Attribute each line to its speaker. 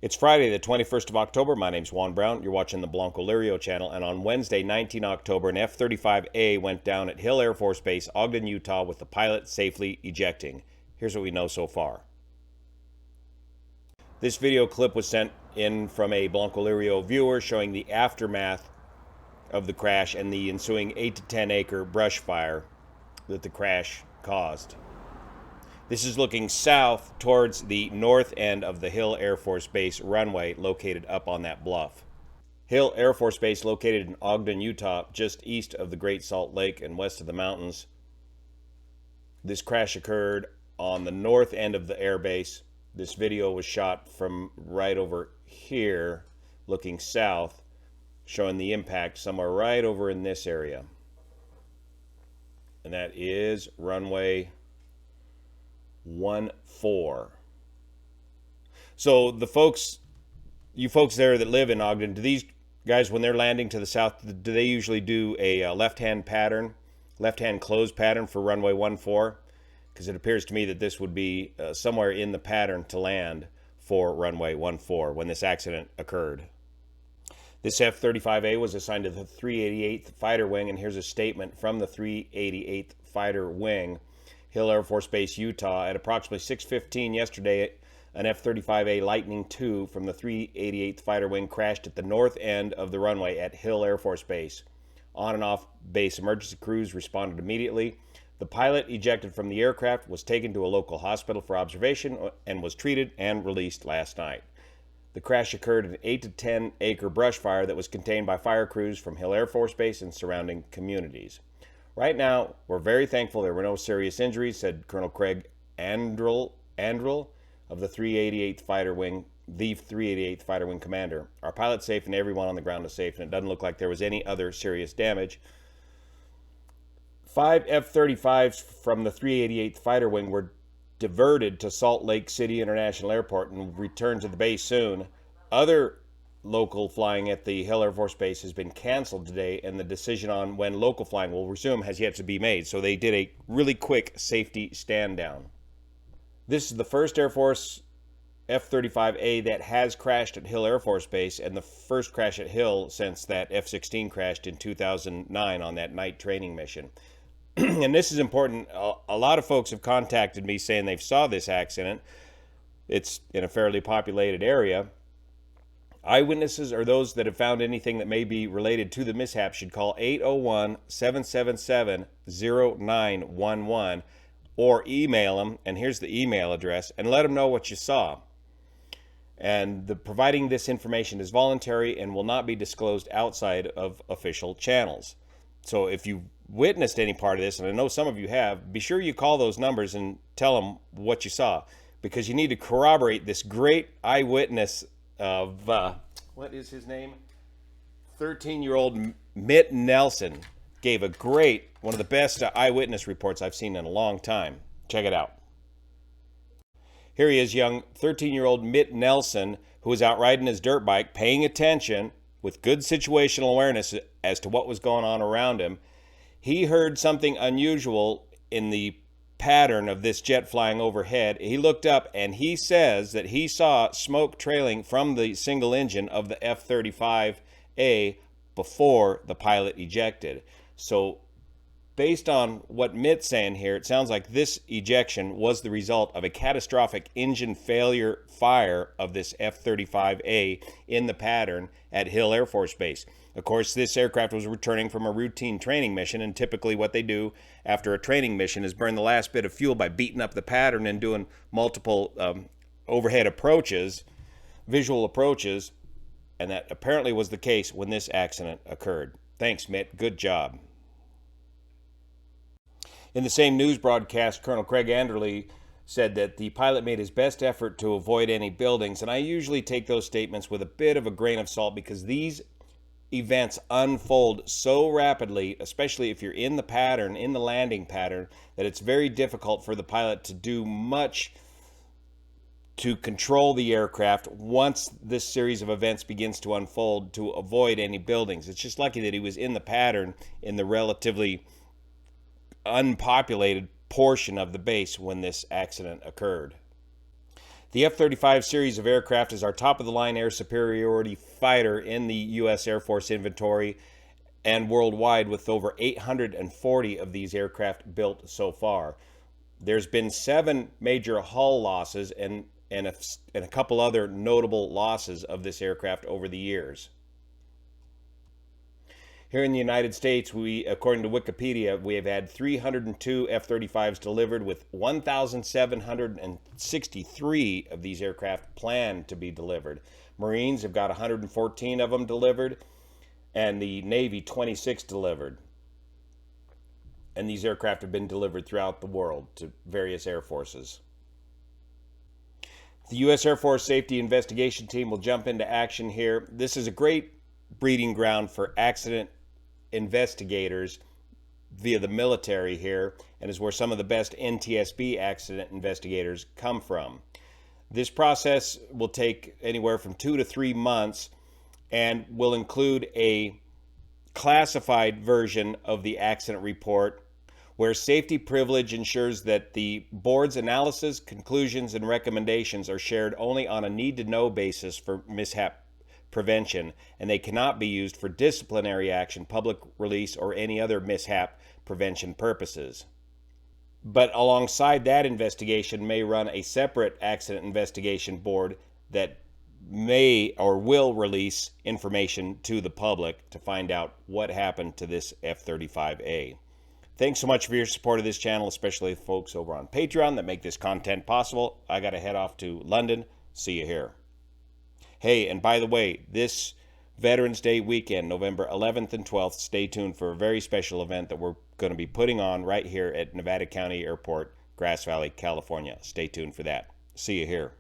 Speaker 1: It's Friday, the 21st of October. My name's Juan Brown. You're watching the Blanco Lirio channel. And on Wednesday, 19 October, an F-35A went down at Hill Air Force Base, Ogden, Utah, with the pilot safely ejecting. Here's what we know so far. This video clip was sent in from a Blanco Lirio viewer showing the aftermath of the crash and the ensuing 8 to 10 acre brush fire that the crash caused. This is looking south towards the north end of the Hill Air Force Base runway located up on that bluff. Hill Air Force Base, located in Ogden, Utah, just east of the Great Salt Lake and west of the mountains. This crash occurred on the north end of the air base. This video was shot from right over here, looking south, showing the impact somewhere right over in this area. And that is runway 14. So you folks there that live in Ogden, do these guys, when they're landing to the south, do they usually do a left-hand close pattern for runway 14? Because it appears to me that this would be somewhere in the pattern to land for runway 14 when this accident occurred. This F-35A was assigned to the 388th Fighter Wing, and here's a statement from the 388th Fighter Wing, Hill Air Force Base, Utah. At approximately 6:15 yesterday, an F-35A Lightning II from the 388th Fighter Wing crashed at the north end of the runway at Hill Air Force Base. On and off base emergency crews responded immediately. The pilot, ejected from the aircraft, was taken to a local hospital for observation and was treated and released last night. The crash occurred in an 8 to 10 acre brush fire that was contained by fire crews from Hill Air Force Base and surrounding communities. Right now, we're very thankful there were no serious injuries, said Colonel Craig Andrel of the 388th Fighter Wing, the 388th Fighter Wing commander. Our pilot's safe and everyone on the ground is safe, and it doesn't look like there was any other serious damage. 5 F-35s from the 388th Fighter Wing were diverted to Salt Lake City International Airport and returned to the base soon. Other local flying at the Hill Air Force Base has been canceled today, and the decision on when local flying will resume has yet to be made. So they did a really quick safety stand down. This is the first Air Force F-35A that has crashed at Hill Air Force Base, and the first crash at Hill since that F-16 crashed in 2009 on that night training mission. And this is important. A lot of folks have contacted me saying they've saw this accident. It's in a fairly populated area. Eyewitnesses, or those that have found anything that may be related to the mishap, should call 801-777-0911 or email them, and here's the email address, and let them know what you saw. And providing this information is voluntary and will not be disclosed outside of official channels. So if you witnessed any part of this, and I know some of you have, be sure you call those numbers and tell them what you saw, because you need to corroborate this great eyewitness of, what is his name? 13-year-old Mitt Nelson gave a great, one of the best eyewitness reports I've seen in a long time. Check it out. Here he is, young 13-year-old Mitt Nelson, who was out riding his dirt bike, paying attention with good situational awareness as to what was going on around him. He heard something unusual in the pattern of this jet flying overhead. He looked up and he says that he saw smoke trailing from the single engine of the F-35A before the pilot ejected. So based on what Mitt's saying here, it sounds like this ejection was the result of a catastrophic engine failure fire of this F-35A in the pattern at Hill Air Force Base. Of course, this aircraft was returning from a routine training mission, and typically what they do after a training mission is burn the last bit of fuel by beating up the pattern and doing multiple overhead approaches, visual approaches, and that apparently was the case when this accident occurred. Thanks, Mitt. Good job. In the same news broadcast, Colonel Craig Anderley said that the pilot made his best effort to avoid any buildings, and I usually take those statements with a bit of a grain of salt because these events unfold so rapidly, especially if you're in the pattern, in the landing pattern, that it's very difficult for the pilot to do much to control the aircraft once this series of events begins to unfold to avoid any buildings. It's just lucky that he was in the pattern in the relatively unpopulated portion of the base when this accident occurred. The F-35 series of aircraft is our top-of-the-line air superiority fighter in the U.S. Air Force inventory and worldwide, with over 840 of these aircraft built so far. There's been 7 major hull losses and a couple other notable losses of this aircraft over the years. Here in the United States, according to Wikipedia, we have had 302 F-35s delivered, with 1,763 of these aircraft planned to be delivered. Marines have got 114 of them delivered, and the Navy 26 delivered. And these aircraft have been delivered throughout the world to various air forces. The U.S. Air Force Safety Investigation Team will jump into action here. This is a great breeding ground for accident investigators via the military here, and is where some of the best NTSB accident investigators come from. This process will take anywhere from 2 to 3 months and will include a classified version of the accident report, where safety privilege ensures that the board's analysis, conclusions, and recommendations are shared only on a need-to-know basis for mishap prevention, and they cannot be used for disciplinary action, public release, or any other mishap prevention purposes. But alongside that investigation may run a separate accident investigation board that may or will release information to the public to find out what happened to this F-35A. Thanks so much for your support of this channel, especially the folks over on Patreon that make this content possible. I got to head off to London. See you here. Hey, and by the way, this Veterans Day weekend, November 11th and 12th, stay tuned for a very special event that we're going to be putting on right here at Nevada County Airport, Grass Valley, California. Stay tuned for that. See you here.